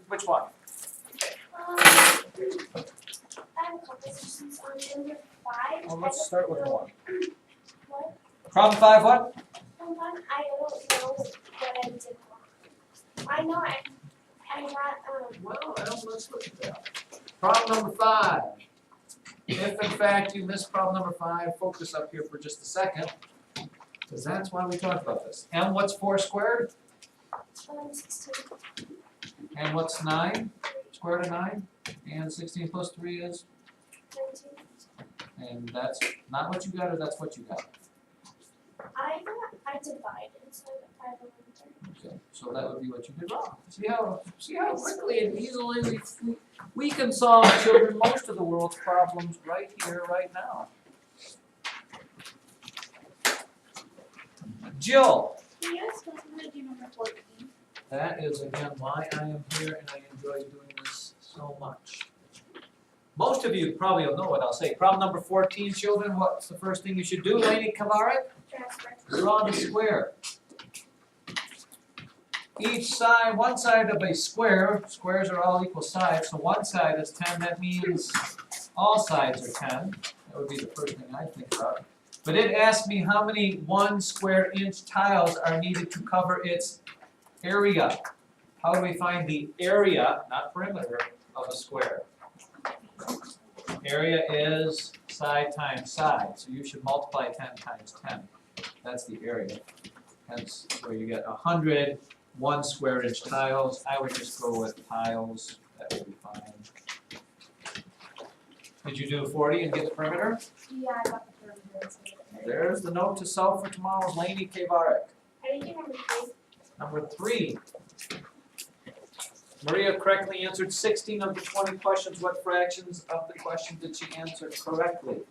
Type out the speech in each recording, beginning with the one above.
Which one? I have a couple questions on number 5. Well, let's start with one. What? Problem 5 what? Hold on, I don't know what I did wrong. I know I got, Well, let's look at that. Problem number 5. If in fact you missed problem number 5, focus up here for just a second, because that's why we talked about this. And what's 4 squared? 16. And what's 9? Square root of 9? And 16 plus 3 is? 19. And that's not what you got, or that's what you got? I divided, so I got 5 over there. Okay, so that would be what you did wrong. See how quickly and easily we can solve, children, most of the world's problems right here, right now. Jill. Can you explain how to do number 14? That is again why I am here and I enjoy doing this so much. Most of you probably will know what I'll say. Problem number 14, children, what's the first thing you should do, Lainey Kavarik? Draw the square. Each side, one side of a square, squares are all equal sides, so one side is 10, that means all sides are 10. That would be the first thing I think about. But it asked me how many 1 square inch tiles are needed to cover its area. How do we find the area, not perimeter, of a square? Area is side times side, so you should multiply 10 times 10. That's the area. Hence, where you get 100 1 square inch tiles. I would just go with tiles. That would be fine. Did you do 40 and get the perimeter? Yeah, I got the perimeter. There's the note to self for tomorrow's Lainey Kavarik. I didn't do number 3. Number 3. Maria correctly answered 16 of the 20 questions. What fractions of the question did she answer correctly?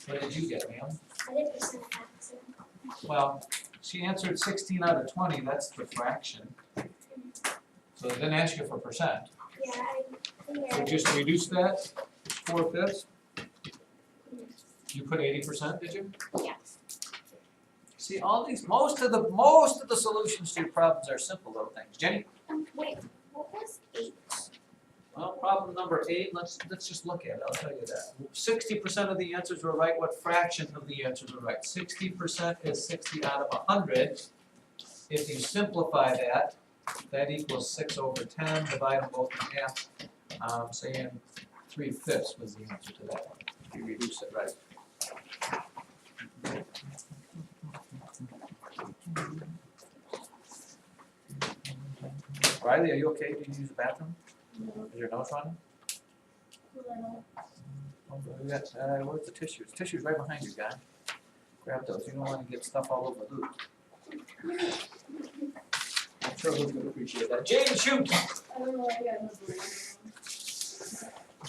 What did you get, ma'am? I did percent accent. Well, she answered 16 out of 20. That's the fraction. So it didn't ask you for percent. Yeah, I think So just reduce that 4/5. You put 80%, did you? Yeah. See, all these, most of the solutions to your problems are simple little things. Jenny? Wait, what was 8? Well, problem number 8, let's just look at it, I'll tell you that. 60% of the answers were right. What fraction of the answers were right? 60% is 60 out of 100. If you simplify that, that equals 6 over 10, divide them both in half. Saying 3/5 was the answer to that one. If you reduce it right. Riley, are you okay? Do you use the bathroom? No. Is your nose running? Where's the tissues? Tissues right behind you, guy. Grab those. You don't want to get stuff all over Luke. I'm sure Luke would appreciate that. James, shoot! I don't know why I got number 1.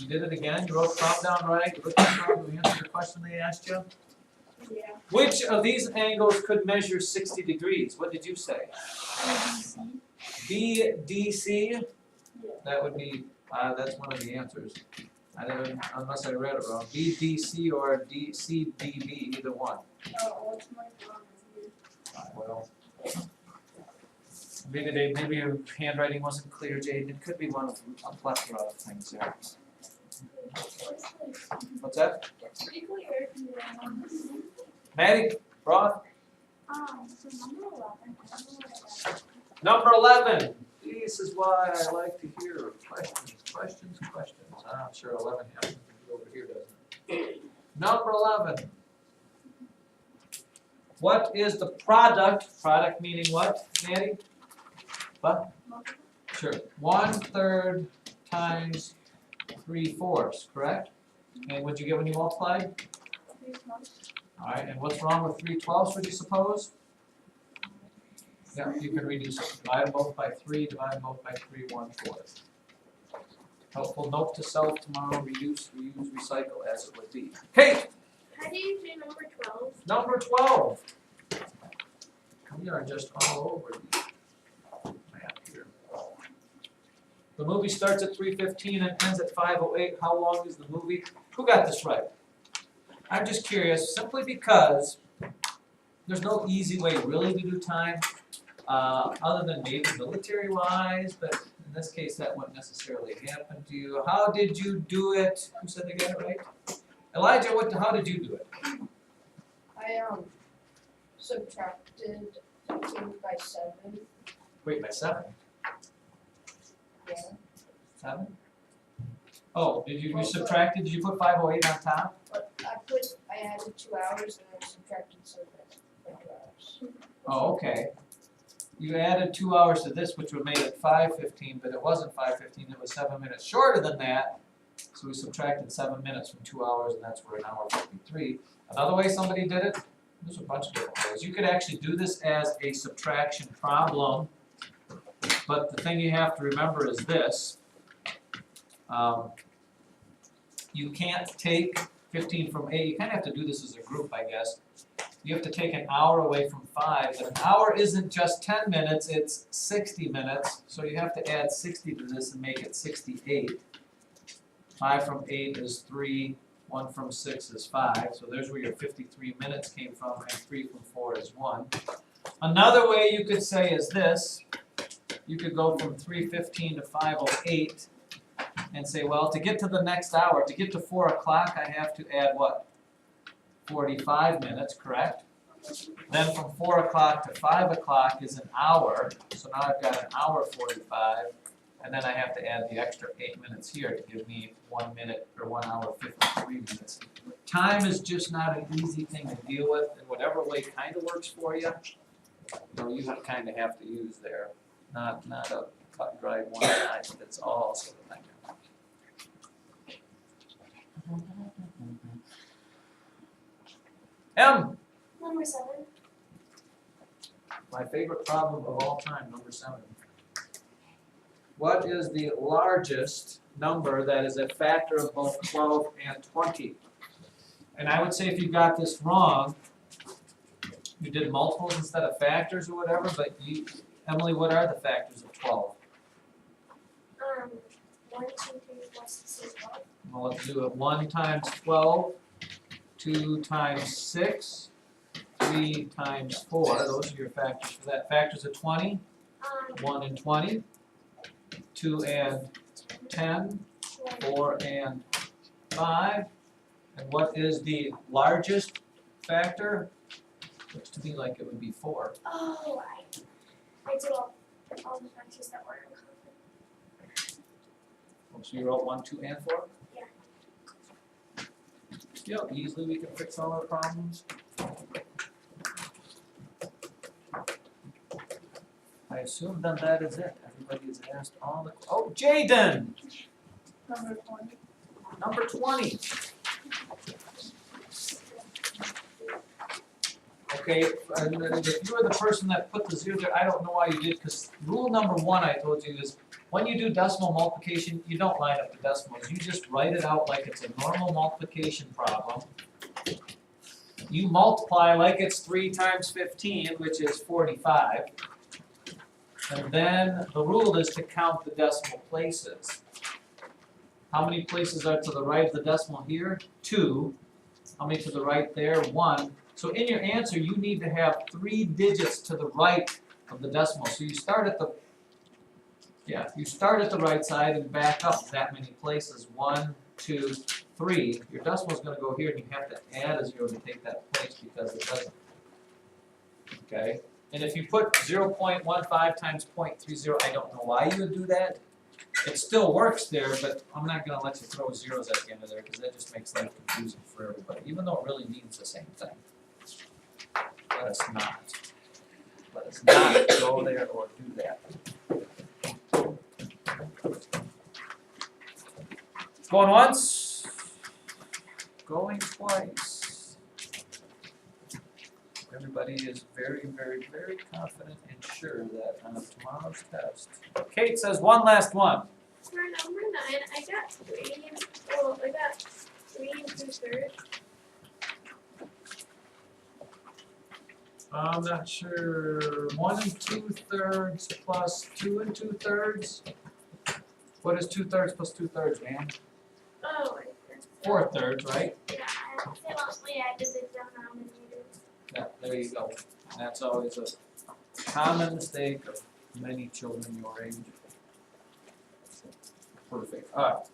You did it again. You wrote the problem down right. You looked at the problem. You answered the question they asked you. Yeah. Which of these angles could measure 60 degrees? What did you say? BDC? Yeah. That would be, that's one of the answers. I didn't, unless I read it wrong. BDC or DCDB, either one. Oh, what's my problem? Well, maybe your handwriting wasn't clear, Jade. It could be one of a plethora of things there. What's that? It's pretty clear. Maddie, Roth? So number 11, I don't know what I got. Number 11. This is why I like to hear questions. I'm sure 11 happens over here, doesn't it? Number 11. What is the product? Product meaning what, Maddie? What? Sure. 1/3 times 3/4, correct? And what'd you get when you multiplied? 3/12. Alright, and what's wrong with 3/12, would you suppose? Yeah, you can reduce it. Divide them both by 3, divide them both by 3, 1/4. Helpful note to self tomorrow, reduce, reuse, recycle as it would be. Kate! How do you say number 12? Number 12. We are just all over the map here. The movie starts at 3:15 and ends at 5:08. How long is the movie? Who got this right? I'm just curious, simply because there's no easy way really to do time. Other than maybe military-wise, but In this case, that wouldn't necessarily happen to you. How did you do it? Who said they got it right? Elijah, how did you do it? I subtracted 15 by 7. Wait, by 7? Yeah. 7? Oh, you subtracted, did you put 508 on top? But I added 2 hours and then subtracted 7 by 2 hours. Oh, okay. You added 2 hours to this, which would make it 5:15, but it wasn't 5:15, it was 7 minutes shorter than that. So we subtracted 7 minutes from 2 hours, and that's where an hour 53. Another way somebody did it, there's a bunch of different ways. You could actually do this as a subtraction problem, but the thing you have to remember is this. You can't take 15 from 8, you kind of have to do this as a group, I guess. You have to take an hour away from 5, but an hour isn't just 10 minutes, it's 60 minutes, so you have to add 60 to this and make it 68. 5 from 8 is 3, 1 from 6 is 5, so there's where your 53 minutes came from, and 3 from 4 is 1. Another way you could say is this. You could go from 3:15 to 5:08 and say, well, to get to the next hour, to get to 4 o'clock, I have to add what? 45 minutes, correct? Then from 4 o'clock to 5 o'clock is an hour, so now I've got an hour 45, and then I have to add the extra 8 minutes here to give me 1 minute or 1 hour 53 minutes. Time is just not an easy thing to deal with, and whatever way kind of works for you, you kind of have to use there, not a cut and dry one size fits all sort of thing. M. Number 7. My favorite problem of all time, number 7. What is the largest number that is a factor of both 12 and 20? And I would say if you got this wrong, you did multiples instead of factors or whatever, but Emily, what are the factors of 12? 1, 2, 3, 4, 6, 8, 12. Well, let's do it. 1 times 12, 2 times 6, 3 times 4. Those are your factors for that. Factors of 20, 1 and 20, 2 and 10, 4 and 5. And what is the largest factor? Looks to me like it would be 4. Oh, I do all the factors that were in common. So you wrote 1, 2, and 4? Yeah. See how easily we can fix all our problems? I assume then that is it. Everybody has asked all the. Oh, Jaden! Number 20. Number 20. Okay, and if you were the person that put the 0 there, I don't know why you did, because rule number 1 I told you is when you do decimal multiplication, you don't line up the decimals. You just write it out like it's a normal multiplication problem. You multiply like it's 3 times 15, which is 45. And then the rule is to count the decimal places. How many places are to the right of the decimal here? 2. How many to the right there? 1. So in your answer, you need to have 3 digits to the right of the decimal. So you start at the right side and back up that many places. 1, 2, 3. Your decimal is going to go here, and you have to add a 0 to take that place because it doesn't. Okay? And if you put 0.15 times 0.30, I don't know why you would do that. It still works there, but I'm not going to let you throw zeros at the end of there because that just makes life confusing for everybody, even though it really means the same thing. Let us not go there or do that. Going once, going twice. Everybody is very, very, very confident and sure that on tomorrow's test. Kate says one last one. For number 9, I got 3. Well, I got 3 2/3. I'm not sure. 1 2/3 plus 2 2/3. What is 2/3 plus 2/3, man? Oh, 4/3, right? Yeah, I mostly I did the denominator. Yeah, there you go. That's always a common mistake of many children your age. perfect, alright.